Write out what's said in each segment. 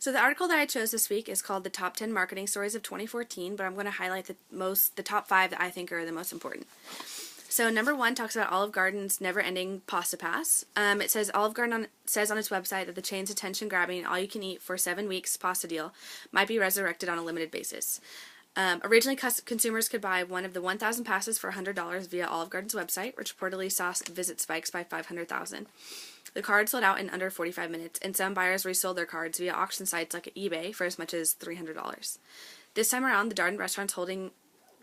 So the article that I chose this week is called "The Top 10 Marketing Stories of 2014," but I'm going to highlight the top 5 that I think are the most important. So number 1 talks about Olive Garden's never-ending pasta pass. It says Olive Garden says on its website that the chain's attention-grabbing, all-you-can-eat for 7 weeks pasta deal might be resurrected on a limited basis. Originally, consumers could buy one of the 1,000 passes for $100 via Olive Garden's website, which reportedly saw visit spikes by 500,000. The card sold out in under 45 minutes, and some buyers resold their cards via auction sites like eBay for as much as $300. This time around, the Darden restaurant's holding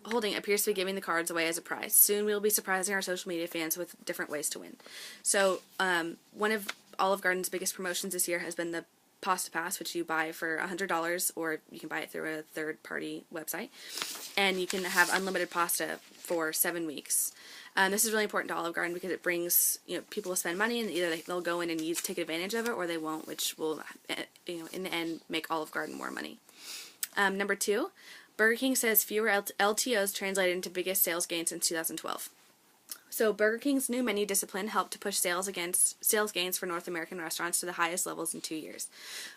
appears to be giving the cards away as a prize. Soon we will be surprising our social media fans with different ways to win. So one of Olive Garden's biggest promotions this year has been the Pasta Pass, which you buy for $100, or you can buy it through a third-party website, and you can have unlimited pasta for 7 weeks. This is really important to Olive Garden because it brings people to spend money, and either they'll go in and take advantage of it, or they won't, which will in the end make Olive Garden more money. Number 2, Burger King says fewer LTOs translated into biggest sales gains since 2012. So Burger King's new menu discipline helped to push sales gains for North American restaurants to the highest levels in 2 years.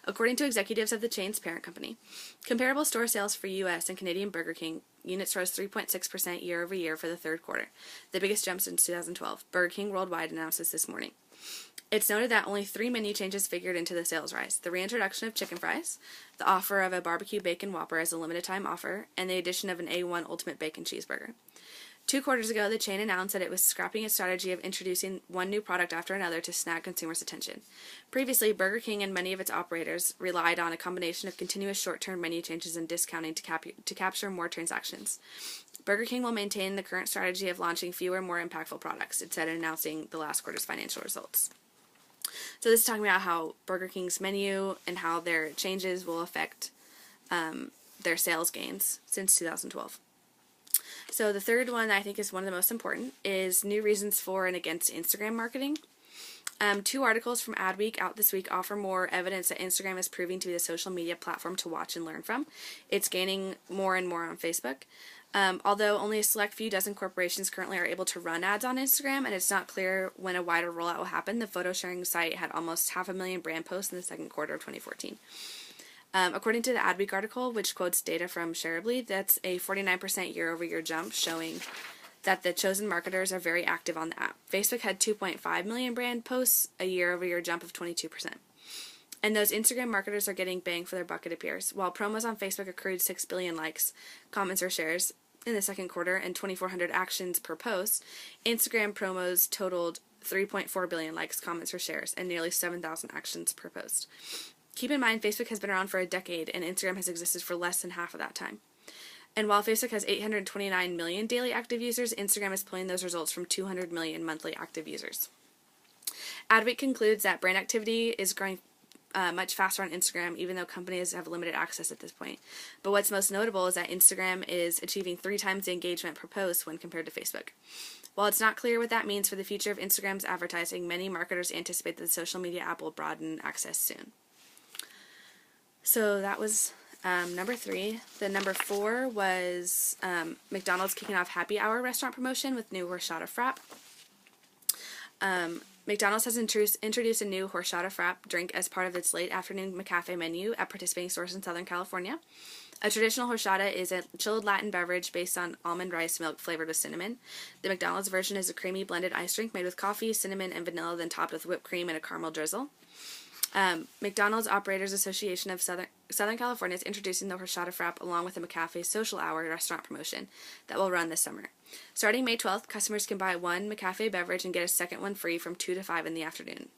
According to executives of the chain's parent company, comparable store sales for U.S. and Canadian Burger King units rose 3.6% year over year for the third quarter, the biggest jump since 2012. Burger King Worldwide announced this morning. It's noted that only 3 menu changes figured into the sales rise: the reintroduction of chicken fries, the offer of a barbecue bacon Whopper as a limited time offer, and the addition of an A1 Ultimate Bacon Cheeseburger. 2 quarters ago, the chain announced that it was scrapping its strategy of introducing one new product after another to snag consumers' attention. Previously, Burger King and many of its operators relied on a combination of continuous short-term menu changes and discounting to capture more transactions. Burger King will maintain the current strategy of launching fewer, more impactful products, it said in announcing the last quarter's financial results. So this is talking about how Burger King's menu and how their changes will affect their sales gains since 2012. So the third one I think is one of the most important is new reasons for and against Instagram marketing. 2 articles from Adweek out this week offer more evidence that Instagram is proving to be the social media platform to watch and learn from. It's gaining more and more on Facebook. Although only a select few dozen corporations currently are able to run ads on Instagram, and it's not clear when a wider rollout will happen, the photo sharing site had almost 500,000 brand posts in the second quarter of 2014. According to the Adweek article, which quotes data from Shareably, that's a 49% year-over-year jump, showing that the chosen marketers are very active on the app. Facebook had 2.5 million brand posts, a year-over-year jump of 22%. And those Instagram marketers are getting bang for their buck, it appears. While promos on Facebook accrued 6 billion likes, comments, or shares in the second quarter and 2,400 actions per post, Instagram promos totaled 3.4 billion likes, comments, or shares, and nearly 7,000 actions per post. Keep in mind, Facebook has been around for a decade, and Instagram has existed for less than half of that time. And while Facebook has 829 million daily active users, Instagram is pulling those results from 200 million monthly active users. Adweek concludes that brand activity is growing much faster on Instagram, even though companies have limited access at this point. But what's most notable is that Instagram is achieving 3 times the engagement per post when compared to Facebook. While it's not clear what that means for the future of Instagram's advertising, many marketers anticipate that the social media app will broaden access soon. So that was number 3. The number 4 was McDonald's kicking off happy hour restaurant promotion with new horchata frap. McDonald's has introduced a new horchata frap drink as part of its late afternoon McCafe menu at participating stores in Southern California. A traditional horchata is a chilled Latin beverage based on almond rice milk flavored with cinnamon. The McDonald's version is a creamy blended ice drink made with coffee, cinnamon, and vanilla, then topped with whipped cream and a caramel drizzle. McDonald's Operators Association of Southern California is introducing the horchata frap along with the McCafe Social Hour restaurant promotion that will run this summer. Starting May 12th, customers can buy one McCafe beverage and get a second one free from 2 to 5 in the afternoon.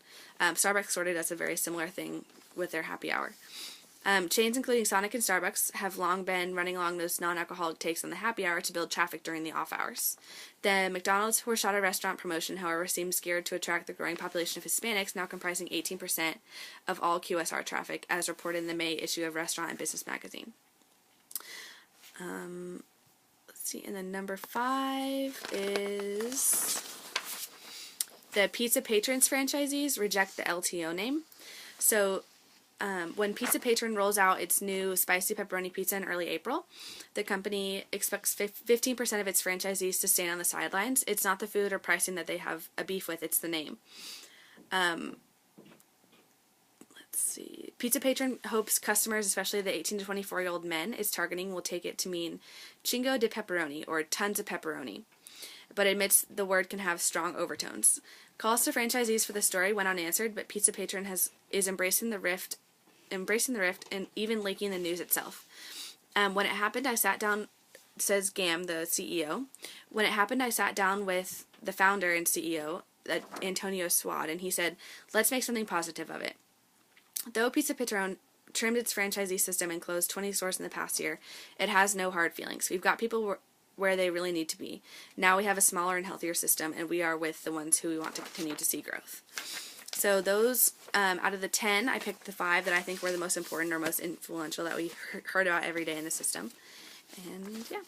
Starbucks sort of does a very similar thing with their happy hour. Chains including Sonic and Starbucks have long been running along those non-alcoholic takes on the happy hour to build traffic during the off hours. The McDonald's horchata restaurant promotion, however, seems geared to attract the growing population of Hispanics, now comprising 18% of all QSR traffic, as reported in the May issue of Restaurant and Business Magazine. Let's see, and then number 5 is the Pizza Patrons franchisees reject the LTO name. So, when Pizza Patron rolls out its new spicy pepperoni pizza in early April, the company expects 15% of its franchisees to stand on the sidelines. It's not the food or pricing that they have a beef with, it's the name. Let's let's see. Pizza Patron hopes customers, especially the 18 to 24-year-old men it's targeting, will take it to mean chingo de pepperoni, or tons of pepperoni, but admits the word can have strong overtones. Calls to franchisees for the story went unanswered, but Pizza Patron is embracing the rift, and even leaking the news itself. When it happened, I sat down, says Gam, the CEO. When it happened, I sat down with the founder and CEO, Antonio Swad, and he said, let's make something positive of it. Though Pizza Patron trimmed its franchisee system and closed 20 stores in the past year, it has no hard feelings. We've got people where they really need to be. Now we have a smaller and healthier system, and we are with the ones who we want to continue to see growth. So those, out of the 10, I picked the 5 that I think were the most important or most influential that we heard about every day in the system. And yeah.